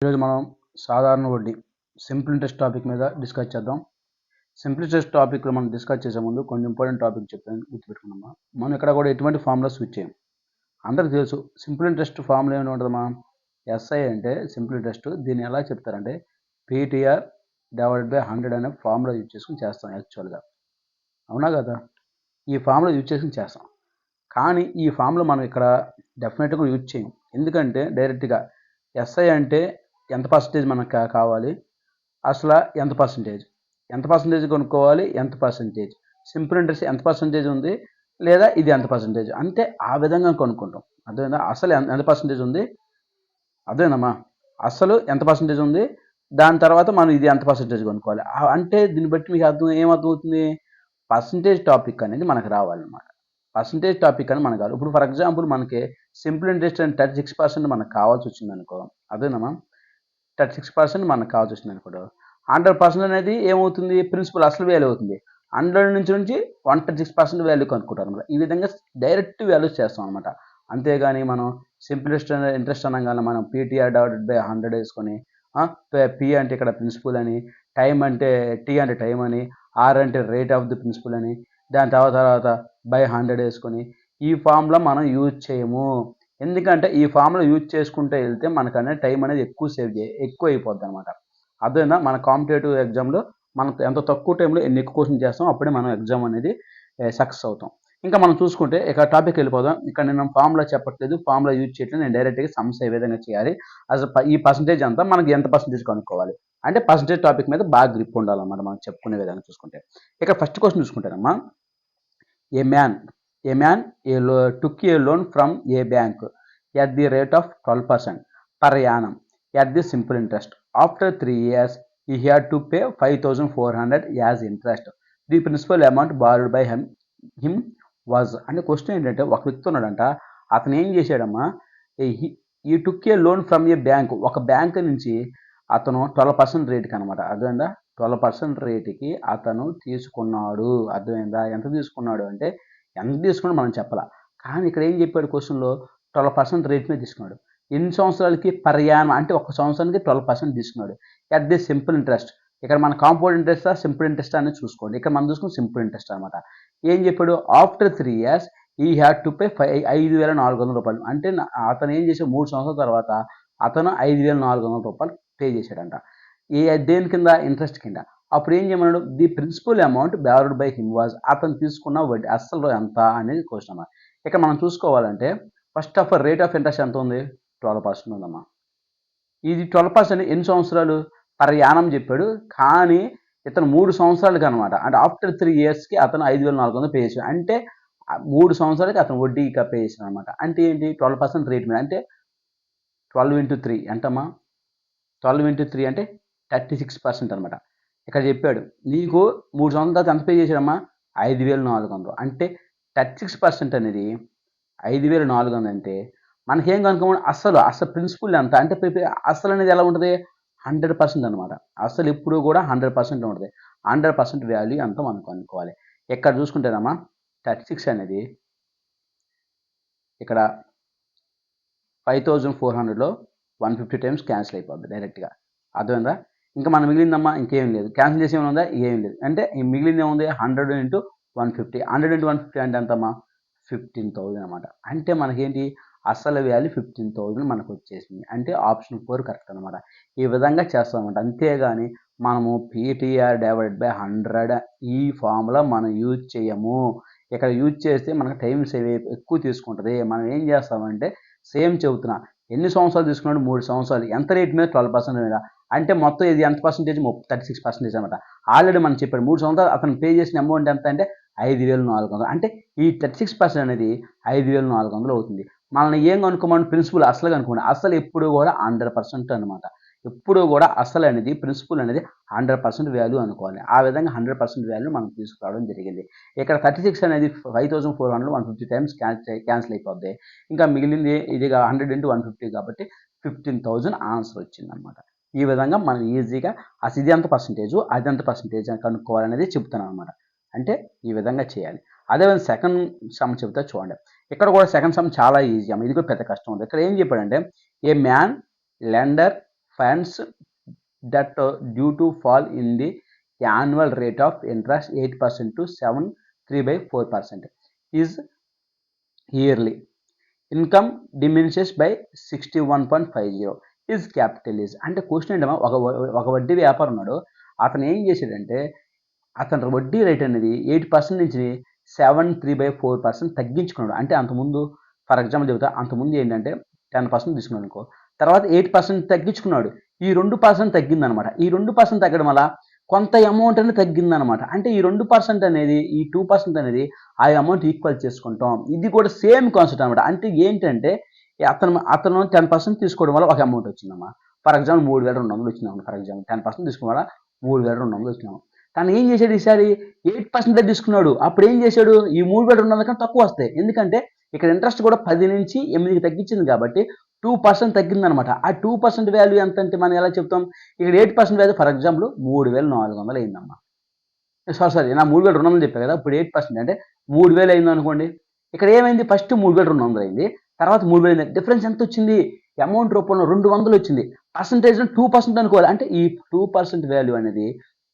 ఈరోజు మనం సాధారణ వడ్డీ సింపుల్ ఇంట్రెస్ట్ టాపిక్ మీద డిస్కస్ చేద్దాం. సింపుల్ ఇంట్రెస్ట్ టాపిక్లో మనం డిస్కస్ చేసే ముందు కొన్ని ఇంపార్టెంట్ టాపిక్ చెప్తాను, గుర్తుపెట్టుకున్నామా. మనం ఇక్కడ కూడా ఎటువంటి ఫార్ములా స్విచ్ చేయం. అందరికి తెలుసు సింపుల్ ఇంట్రెస్ట్ ఫార్ములా ఏమి ఉంటుందమ్మా, ఎస్ఐ అంటే సింపుల్ ఇంట్రెస్ట్. దీన్ని ఎలా చెప్తారంటే పీటీఆర్ డివైడెడ్ బై 100 అనే ఫార్ములా యూజ్ చేసుకుని చేస్తాం యాక్చువల్గా. అవునా కదా, ఈ ఫార్ములా యూజ్ చేసుకుని చేస్తాం. కానీ ఈ ఫామ్లో మనం ఇక్కడ డెఫినెట్గా యూజ్ చేయం. ఎందుకంటే డైరెక్ట్గా ఎస్ఐ అంటే ఎంత పర్సంటేజ్ మనకు కావాలి, అసలు ఎంత పర్సంటేజ్ కొనుక్కోవాలి, ఎంత పర్సంటేజ్ సింపుల్ ఇంట్రెస్ట్ ఎంత పర్సంటేజ్ ఉంది, లేదా ఇది ఎంత పర్సంటేజ్ అంటే ఆ విధంగా కొనుక్కుంటాం. అర్థమైందా? అసలు ఎంత పర్సంటేజ్ ఉంది, అదేనమ్మా, అసలు ఎంత పర్సంటేజ్ ఉంది, దాని తర్వాత మనం ఇది ఎంత పర్సంటేజ్ కొనుక్కోవాలి. అంటే దీన్ని బట్టి మీకు ఏమర్థమవుతుంది, పర్సంటేజ్ టాపిక్ అనేది మనకు రావాలన్నమాట. పర్సంటేజ్ టాపిక్ అని మనకు కావాలి. ఇప్పుడు ఫర్ ఎగ్జాంపుల్ మనకి సింపుల్ ఇంట్రెస్ట్ అని 36% మనకు కావాల్సి వచ్చింది అనుకో, అదేనమ్మా, 36% మనకు కావాల్సి వచ్చింది అనుకోడు. 100% అనేది ఏమవుతుంది, ప్రిన్సిపల్ అసలు వాల్యూ అవుతుంది. 100 నుంచి 136% వాల్యూ కనుక్కుంటారు అనమాట. ఈ విధంగా డైరెక్ట్ వాల్యూస్ చేస్తాం అనమాట. అంతేగాని మనం సింపుల్ ఇంట్రెస్ట్ అనగానే మనం పీటీఆర్ డివైడెడ్ బై 100 వేసుకొని, పి అంటే ఇక్కడ ప్రిన్సిపల్ అని, టైం అంటే టీ అంటే టైం అని, ఆర్ అంటే రేట్ ఆఫ్ ది ప్రిన్సిపల్ అని, దాని తర్వాత బై 100 వేసుకొని ఈ ఫామ్లో మనం యూజ్ చేయము. ఎందుకంటే ఈ ఫామ్లో యూజ్ చేసుకుంటే వెళ్తే మనకు టైం అనేది ఎక్కువ అయిపోద్ది అనమాట. అదేనా మన కాంపిటేటివ్ ఎగ్జామ్లో మనం ఎంత తక్కువ టైంలో ఎన్ని ఎక్కువ క్వశ్చన్ చేస్తాం, అప్పుడే మనం ఎగ్జామ్ అనేది సక్సెస్ అవుతాం. ఇంకా మనం చూసుకుంటే ఇక టాపిక్ వెళ్ళిపోదాం. ఇక్కడ నేను ఫామ్లో చెప్పట్లేదు, ఫామ్లో యూజ్ చేయట్లేదు, నేను డైరెక్ట్గా సమ్స్ ఏ విధంగా చేయాలి, అసలు ఈ పర్సంటేజ్ అంతా మనకి ఎంత పర్సంటేజ్ కనుక్కోవాలి అంటే పర్సంటేజ్ టాపిక్ మీద బాగా గ్రిప్ ఉండాలన్నమాట మనం చెప్పుకునే విధంగా చూసుకుంటే. ఇక్కడ ఫస్ట్ క్వశ్చన్ చూసుకుంటారమ్మా, a man took a loan from a bank at the rate of 12% per annum at the simple interest. After 3 years, he had to pay 5,400 as interest. The principal amount borrowed by him was. అంటే question ఏంటంటే, ఒక వ్యక్తి ఉన్నాడంట, అతను ఏం చేశాడమ్మా, ఈ టుక్ ఏ loan from A bank, ఒక bank నుంచి అతను 12% రేట్కి అనమాట, అర్థమైందా, 12% రేటుకి అతను తీసుకున్నాడు. అర్థమైందా, ఎంత తీసుకున్నాడు అంటే ఎంత తీసుకున్నాడు మనం చెప్పాల. కానీ ఇక్కడ ఏం చెప్పాడు క్వశ్చన్లో, 12% రేట్ మీద తీసుకున్నాడు. ఎన్ని సంవత్సరాలకి, పర్యాణం అంటే ఒక సంవత్సరానికి 12% తీసుకున్నాడు. అట్ ది సింపుల్ ఇంట్రెస్ట్, ఇక్కడ మన కాంపౌండ్ ఇంట్రెస్టా సింపుల్ ఇంట్రెస్ట్ అనేది చూసుకోండి. ఇక్కడ మనం చూసుకుని సింపుల్ ఇంట్రెస్ట్ అనమాట. ఏం చెప్పాడు, ఆఫ్టర్ 3 years ఈ హ్యాడ్ టు పే 5,400 రూపాయలు. అంటే అతను ఏం చేసాడు, 3 సంవత్సరాల తర్వాత అతను 5,400 రూపాయలు పే చేశాడంట. దేని కింద, ఇంట్రెస్ట్ కింద. అప్పుడు ఏం చేయమన్నాడు, the principal amount borrowed by him was, అతను తీసుకున్న వడ్డీ అసలు ఎంత అనేది క్వశ్చన్ అన్నమాట. ఇక్కడ మనం చూసుకోవాలంటే first of all rate of interest ఎంత ఉంది, 12% ఉందమ్మా. ఇది 12% ఎన్ని సంవత్సరాలు, యానం చెప్పాడు. కానీ ఇతను 3 సంవత్సరాలకి అనమాట, అంటే ఆఫ్టర్ 3 yearsకి అతను 5,400 పే చేశాడు. అంటే 3 సంవత్సరాలకి అతను వడ్డీ పే చేశాడు అనమాట. అంటే ఏంటి, 12% రేట్ మీద, అంటే 12 into 3 ఎంతమ్మా, 12 into 3 అంటే 36% అనమాట. ఇక్కడ చెప్పాడు నీకు 3 సంవత్సరాల తర్వాత ఎంత పే చేశాడమ్మా, 5,400. అంటే 36% అనేది 5,400 అంటే మనకేం కనుక్కోమని, అసలు ప్రిన్సిపల్ ఎంత అంటే అసలు అనేది ఎలా ఉంటుంది, 100% అనమాట. అసలు ఇప్పుడు కూడా 100% ఉంటుంది. 100% వాల్యూ అంతా మనం కనుక్కోవాలి. ఇక్కడ చూసుకుంటేనమ్మా 36 అనేది ఇక్కడ 5,400లో 150 టైమ్స్ క్యాన్సిల్ అయిపోద్ది డైరెక్ట్గా, అర్థమైందా. ఇంకా మనం మిగిలిందమ్మా ఇంకేం లేదు, క్యాన్సిల్ చేసి ఏమైనా ఉందా, ఏం లేదు. అంటే మిగిలింది ఏముంది, 100 into 150. 100 into 150 అంటే ఎంతమ్మా, 15,000 అనమాట. అంటే మనకేంటి, అసలు వాల్యూ 15,000 మనకు వచ్చేసింది. అంటే ఆప్షన్ 4 కరెక్ట్ అనమాట. ఈ విధంగా చేస్తాం అనమాట. అంతేగాని మనము పీటీఆర్ డివైడెడ్ బై 100 ఈ ఫార్ములా మనం యూజ్ చేయము. ఇక్కడ యూజ్ చేస్తే మనకు టైం సేవ్ ఎక్కువ తీసుకుంటుంది. మనం ఏం చేస్తామంటే సేమ్ చెబుతున్నా, ఎన్ని సంవత్సరాలు తీసుకున్నాడు, 3 సంవత్సరాలు, ఎంత రేట్ మీద, 12% మీద. అంటే మొత్తం ఇది ఎంత పర్సెంటేజ్, 36% అనమాట. ఆల్రెడీ మనం చెప్పాడు 3 సంవత్సరాలు అతను పే చేసిన అమౌంట్ ఎంత అంటే 5,400. అంటే ఈ 36% అనేది 5,400 అవుతుంది. మనల్ని ఏం కనుక్కోమని, ప్రిన్సిపల్ అసలు కనుక్కోండి. అసలు ఎప్పుడు కూడా 100% అనమాట. ఎప్పుడు కూడా అసలు అనేది, ప్రిన్సిపల్ అనేది 100% వాల్యూ అనుకోవాలి. ఆ విధంగా 100% వాల్యూ మనం తీసుకురావడం జరిగింది. ఇక్కడ 36 అనేది 5,400 150 టైమ్స్ క్యాన్సిల్ అయిపోద్ది. ఇంకా మిగిలింది ఇదిగా 100 into 150 కాబట్టి 15,000 ఆన్సర్ వచ్చింది అనమాట. ఈ విధంగా మనం ఈజీగా అసలు ఇది ఎంత పర్సంటేజ్, అది ఎంత పర్సంటేజ్ అని కనుక్కోవాలనేది చెప్తాను అనమాట. అంటే ఈ విధంగా చేయాలి. అదేవిధంగా సెకండ్ సమ్ చెప్తే చూడండి. ఇక్కడ కూడా సెకండ్ సమ్ చాలా ఈజీ అమ్మ, ఇది కూడా పెద్ద కష్టం ఉంది. ఇక్కడ ఏం చెప్పాడంటే, ఏ man lender funds that due to fall in the annual rate of interest 8% to 7.3/4% is yearly. Income diminishes by 61.50 is capital is. అంటే క్వశ్చన్ ఏంటమ్మా, ఒక వడ్డీ వ్యాపారం ఉన్నాడు. అతను ఏం చేశాడంటే అతని వడ్డీ రేట్ అనేది 8% నుంచి 7.3/4% తగ్గించుకున్నాడు. అంటే అంతకుముందు ఫర్ ఎగ్జాంపుల్ చెబుతా, అంతకుముందు ఏంటంటే 10% తీసుకున్నాడు అనుకో, తర్వాత 8% తగ్గించుకున్నాడు. ఈ 2% తగ్గిందనమాట. ఈ 2% తగ్గడం వల్ల కొంత అమౌంట్ అనేది తగ్గిందనమాట. అంటే ఈ 2% అనేది, ఈ 2% అనేది ఆ అమౌంట్ ఈక్వల్ చేసుకుంటాం. ఇది కూడా సేమ్ కాన్సెప్ట్ అనమాట. అంటే ఏంటంటే అతను 10% తీసుకోవడం వల్ల ఒక అమౌంట్ వచ్చిందమ్మా. ఫర్ ఎగ్జాంపుల్ 3,200 వచ్చిందమ్మా. ఫర్ ఎగ్జాంపుల్ 10% తీసుకోవడం వల్ల 3,200 వచ్చినాము. కానీ ఏం చేశాడు ఈసారి 8% తీసుకున్నాడు. అప్పుడు ఏం చేశాడు, ఈ 3,200 కన్నా తక్కువ వస్తాయి. ఎందుకంటే ఇక్కడ ఇంట్రెస్ట్ కూడా 10 నుంచి 8కి తగ్గించింది కాబట్టి 2% తగ్గిందనమాట. ఆ 2% వాల్యూ ఎంత అంటే మనం ఎలా చెప్తాం, ఇక్కడ 8% వాల్యూ ఫర్ ఎగ్జాంపుల్ 3,400 అయిందమ్మా. సారీ నా 3,200 చెప్పా కదా, ఇప్పుడు 8% అంటే 3,000 అయింది అనుకోండి. ఇక్కడ ఏమైంది, ఫస్ట్ 3,200 అయింది, తర్వాత 3,000 అయింది. డిఫరెన్స్ ఎంత వచ్చింది, అమౌంట్ రూపంలో 200 వచ్చింది. పర్సంటేజ్ 2% అనుకోవాలి. అంటే ఈ 2% వాల్యూ అనేది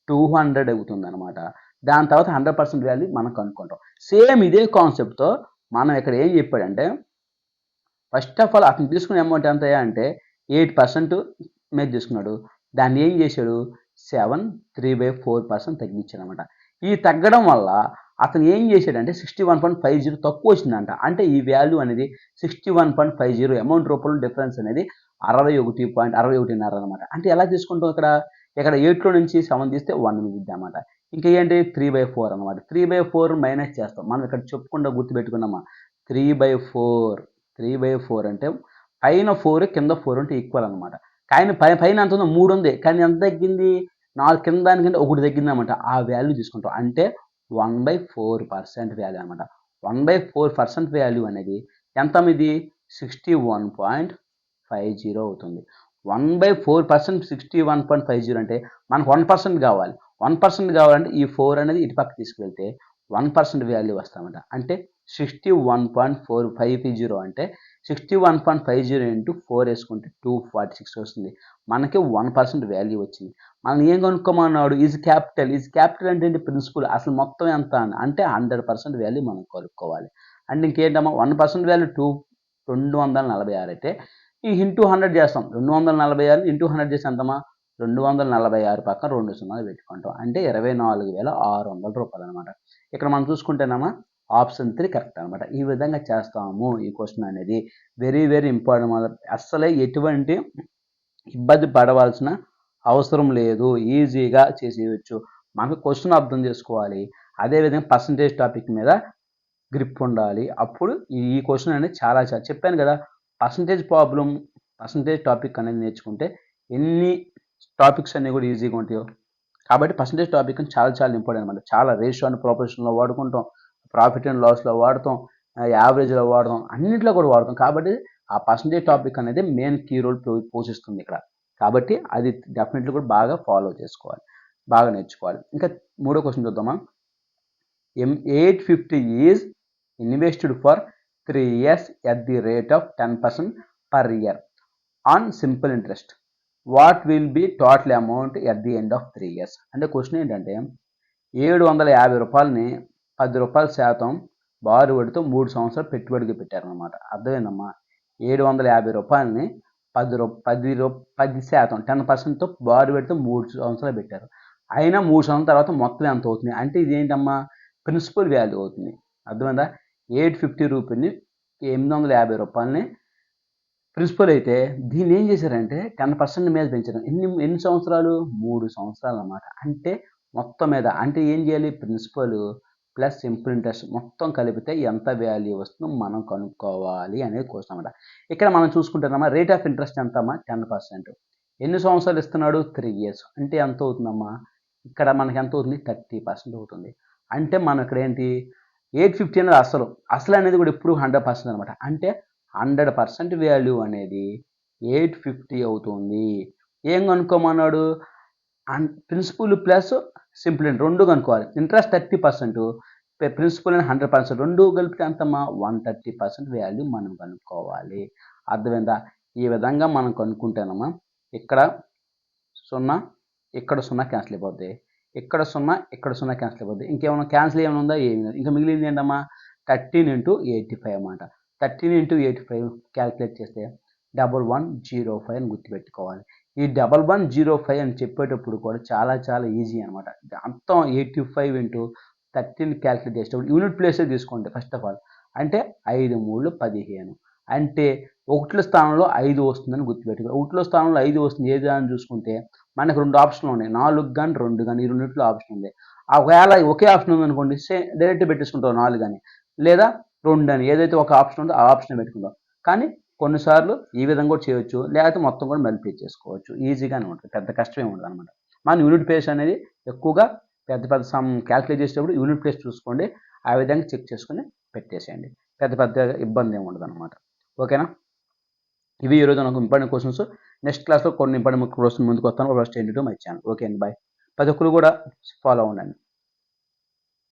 200 అవుతుంది అనమాట. దాని తర్వాత 100% వాల్యూ మనం కనుక్కుంటాం. సేమ్ ఇదే కాన్సెప్ట్తో మనం ఇక్కడ ఏం చెప్పాడంటే, ఫస్ట్ ఆఫ్ ఆల్ అతను తీసుకునే అమౌంట్ ఎంత అంటే 8% మీద తీసుకున్నాడు. దాన్ని ఏం చేశాడు, 7.3/4% తగ్గించాడు అనమాట. ఈ తగ్గడం వల్ల అతను ఏం చేశాడంటే 61.50 తక్కువ వచ్చిందంట. అంటే ఈ వాల్యూ అనేది 61.50 అమౌంట్ రూపంలో డిఫరెన్స్ అనేది 61.61.5 అనమాట. అంటే ఎలా తీసుకుంటాం, ఇక్కడ 8లో నుంచి 7 తీస్తే 1 మిగిద్ది అనమాట. ఇంకా ఏంటి 3/4 అనమాట. 3/4 మైనస్ చేస్తాం. మనం ఇక్కడ చెప్పుకుండా గుర్తుపెట్టుకున్నామా, 3/4 అంటే పైన 4 కింద 4 అంటే ఈక్వల్ అనమాట. కానీ పైన ఎంత ఉందో 3 ఉంది, కానీ ఎంత తగ్గింది, 4 కింద దానికంటే 1 తగ్గింది అనమాట. ఆ వాల్యూ తీసుకుంటాం. అంటే 1/4% వాల్యూ అనమాట. 1/4% వాల్యూ అనేది ఎంత, ఇది 61.50 అవుతుంది. 1/4% 61.50 అంటే మనకు 1% కావాలి. 1% కావాలంటే ఈ 4 అనేది ఇటు పక్క తీసుకువెళ్తే 1% వాల్యూ వస్తామట. అంటే 61.450 అంటే 61.50 ఇంటూ 4 వేసుకుంటే 246 వస్తుంది. మనకి 1% వాల్యూ వచ్చింది. మనం ఏం కనుక్కోమన్నాడు, ఈజ్ క్యాపిటల్. ఈజ్ క్యాపిటల్ అంటే ఏంటి, ప్రిన్సిపల్. అసలు మొత్తం ఎంత అంటే 100% వాల్యూ మనం కనుక్కోవాలి. అంటే ఇంకేంటమ్మా, 1% వాల్యూ 246 అయితే ఈ ఇంటూ 100 చేస్తాం. 246 ఇంటూ 100 చేసి ఎంతమా, 246 పక్కన 2 సున్నాలు పెట్టుకుంటాం. అంటే 24,600 రూపాయలు అనమాట. ఇక్కడ మనం చూసుకుంటేనమ్మా ఆప్షన్ 3 కరెక్ట్ అనమాట. ఈ విధంగా చేస్తాము ఈ క్వశ్చన్ అనేది. Very very important. అస్సలే ఎటువంటి ఇబ్బంది పడవలసిన అవసరం లేదు, ఈజీగా చేసేయచ్చు. మనకు క్వశ్చన్ అర్థం చేసుకోవాలి, అదేవిధంగా పర్సంటేజ్ టాపిక్ మీద గ్రిప్ ఉండాలి. అప్పుడు ఈ క్వశ్చన్ అనేది చాలా చెప్పాను కదా, పర్సంటేజ్ టాపిక్ అనేది నేర్చుకుంటే ఎన్ని టాపిక్స్ అన్నీ కూడా ఈజీగా ఉంటాయో. కాబట్టి పర్సంటేజ్ టాపిక్ చాలా చాలా ఇంపార్టెంట్ అనమాట. చాలా రేషియో అండ్ ప్రొపోర్షన్లో వాడుకుంటాం, ప్రాఫిట్ అండ్ లాస్లో వాడతాం, యావరేజ్లో వాడతాం, అన్నింటిలో కూడా వాడతాం. కాబట్టి ఆ పర్సంటేజ్ టాపిక్ అనేది మెయిన్ కీ రోల్ పోషిస్తుంది ఇక్కడ. కాబట్టి అది డెఫినెట్లీ కూడా బాగా ఫాలో చేసుకోవాలి, బాగా నేర్చుకోవాలి. ఇంకా 3వ క్వశ్చన్ చూద్దామా. 850 is invested for 3 years at the rate of 10% per year on simple interest. What will be total amount at the end of 3 years. అంటే క్వశ్చన్ ఏంటంటే 750 రూపాయలని 10 రూపాయల శాతం బారువడితో 3 సంవత్సరాలు పెట్టుబడికి పెట్టారనమాట. అర్థమైందమ్మా, 750 రూపాయలని 10% 10%తో బారువడితో 3 సంవత్సరాలు పెట్టారు. అయినా 3 సంవత్సరాల తర్వాత మొత్తం ఎంత అవుతుంది అంటే ఇది ఏంటమ్మా, ప్రిన్సిపల్ వాల్యూ అవుతుంది. అర్థమైందా, 850 రూపీని 850 రూపాయలని ప్రిన్సిపల్ అయితే దీన్ని ఏం చేశారంటే 10% మీద పెంచారు. ఎన్ని సంవత్సరాలు, 3 సంవత్సరాలు అన్నమాట. అంటే మొత్తం మీద అంటే ఏం చేయాలి, ప్రిన్సిపల్ ప్లస్ సింపుల్ ఇంట్రెస్ట్ మొత్తం కలిపితే ఎంత వాల్యూ వస్తుందో మనం కనుక్కోవాలి అనేది క్వశ్చన్ అన్నమాట. ఇక్కడ మనం చూసుకుంటున్నామా, రేట్ ఆఫ్ ఇంట్రెస్ట్ ఎంతమ్మా, 10%. ఎన్ని సంవత్సరాలు ఇస్తున్నాడు, 3 years. అంటే ఎంత అవుతుందమ్మా, ఇక్కడ మనకి ఎంత అవుతుంది, 30% అవుతుంది. అంటే మనం ఇక్కడ ఏంటి 850 అనేది అసలు అనేది కూడా ఎప్పుడు 100% అనమాట. అంటే 100% వాల్యూ అనేది 850 అవుతుంది. ఏం కనుక్కోమన్నాడు, ప్రిన్సిపల్ ప్లస్ సింపుల్ ఇంట్రెస్ట్ రెండు కనుక్కోవాలి. ఇంట్రెస్ట్ 30%, ప్రిన్సిపల్ అని 100%, రెండు కలిపితే ఎంతమ్మా 130% వాల్యూ మనం కనుక్కోవాలి. అర్థమైందా, ఈ విధంగా మనం కనుక్కుంటానమ్మా ఇక్కడ 0 ఇక్కడ 0 క్యాన్సిల్ అయిపోద్ది, ఇక్కడ 0 ఇక్కడ 0 క్యాన్సిల్ అయిపోద్ది. ఇంకేమైనా క్యాన్సిల్ ఏమైనా ఉందా? ఏమి లేదు. ఇంకా మిగిలింది ఏంటమ్మా 13 × 85 అన్నమాట. 13 × 85 క్యాల్కులేట్ చేస్తే 1105 అని గుర్తుపెట్టుకోవాలి. ఈ 1105 అని చెప్పేటప్పుడు కూడా చాలా చాలా ఈజీ అనమాట. అంతం 85 × 13 క్యాల్కులేట్ చేసేటప్పుడు యూనిట్ ప్లేసే తీసుకోండి ఫస్ట్ ఆఫ్ ఆల్. అంటే 5 × 3 = 15. అంటే ఒకట్ల స్థానంలో 5 వస్తుందని గుర్తుపెట్టుకోవాలి. ఒకట్ల స్థానంలో 5 వస్తుంది ఏది అని చూసుకుంటే మనకు 2 ఆప్షన్లు ఉన్నాయి, 4 కానీ 2 కానీ, ఈ రెండిట్లో ఆప్షన్ ఉంది. ఒకవేళ ఒకే ఆప్షన్ ఉందనుకోండి డైరెక్ట్ పెట్టేసుకుంటాం 4 అని, లేదా 2 అని, ఏదైతే ఒక ఆప్షన్ ఉందో ఆ ఆప్షన్ పెట్టుకుంటాం. కానీ కొన్నిసార్లు ఈ విధంగా కూడా చేయొచ్చు, లేకపోతే మొత్తం కూడా మల్టిప్లై చేసుకోవచ్చు. ఈజీగానే ఉంటుంది, పెద్ద కష్టమే ఉండదు అనమాట. మన యూనిట్ ప్లేస్ అనేది ఎక్కువగా పెద్ద పెద్ద సమ్ క్యాల్కులేట్ చేసేటప్పుడు యూనిట్ ప్లేస్ చూసుకోండి, ఆ విధంగా చెక్ చేసుకుని పెట్టేసేయండి. పెద్ద ఇబ్బంది ఏమి ఉండదు అనమాట. ఓకేనా? ఇవి ఈరోజు నాకు ఇంపార్టెంట్ క్వశ్చన్స్. నెక్స్ట్ క్లాస్లో కొన్ని ఇంపార్టెంట్ క్వశ్చన్ ముందుకు వస్తాను. ఫస్ట్ ఏంటో మై ఛానల్. ఓకే అండి, బాయ్. ప్రతి ఒక్కరు కూడా ఫాలో అవ్వండి.